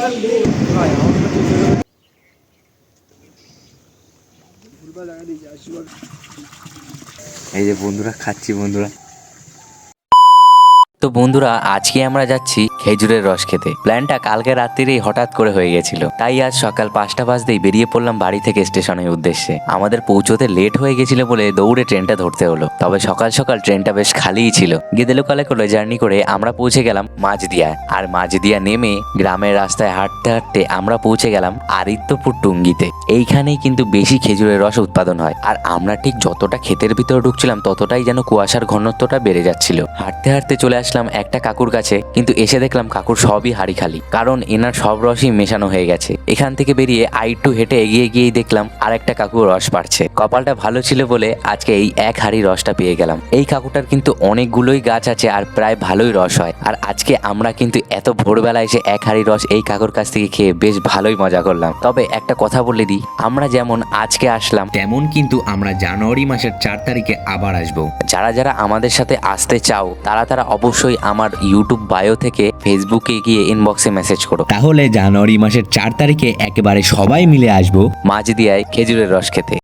এই যে বন্ধুরা খাচ্ছি বন্ধুরা। তো বন্ধুরা আজকে আমরা যাচ্ছি খেজুরের রস খেতে। প্ল্যানটা কালকে রাত্রিরেই হঠাৎ করে হয়ে গেছিল, তাই আজ সকাল 5টা বাজতেই বেরিয়ে পড়লাম বাড়ি থেকে স্টেশনের উদ্দেশ্যে। আমাদের পৌঁছতে লেট হয়ে গেছিল বলে দৌড়ে ট্রেনটা ধরতে হলো, তবে সকাল সকাল ট্রেনটা বেশ খালিই ছিল। গেদেলোকালে করে জার্নি করে আমরা পৌঁছে গেলাম মাঝদিয়ায়। আর মাঝদিয়া নেমে গ্রামের রাস্তায় হাঁটতে হাঁটতে আমরা পৌঁছে গেলাম আদিত্যপুর টুঙ্গিতে। এইখানেই কিন্তু বেশি খেজুরের রস উৎপাদন হয়। আর আমরা ঠিক যতটা ক্ষেতের ভিতরে ঢুকছিলাম ততটাই যেন কুয়াশার ঘনত্বটা বেড়ে যাচ্ছিল। হাঁটতে হাঁটতে চলে আসলাম একটা কাকুর কাছে, কিন্তু এসে দেখলাম কাকুর সবই হাড়ি খালি, কারণ এনার সব রসই মেশানো হয়ে গেছে। এখান থেকে বেরিয়ে আইটু হেঁটে এগিয়ে গিয়েই দেখলাম আর একটা কাকু রস পাড়ছে। কপালটা ভালো ছিল বলে আজকে এই এক হাড়ি রসটা পেয়ে গেলাম। এই কাকুটার কিন্তু অনেকগুলোই গাছ আছে আর প্রায় ভালোই রস হয়। আর আজকে আমরা কিন্তু এত ভোরবেলা এসে এক হাড়ি রস এই কাকুর কাছ থেকে খেয়ে বেশ ভালোই মজা করলাম। তবে একটা কথা বলে দিই, আমরা যেমন আজকে আসলাম তেমন কিন্তু আমরা জানুয়ারি মাসের 4 তারিখে আবার আসবো। যারা যারা আমাদের সাথে আসতে চাও তারা অবশ্যই আমার ইউটিউব বায়ো থেকে ফেসবুকে গিয়ে ইনবক্সে মেসেজ করো, তাহলে জানুয়ারি মাসের 4 তারিখে একেবারে সবাই মিলে আসবো মাঝদিয়ায় খেজুরের রস খেতে।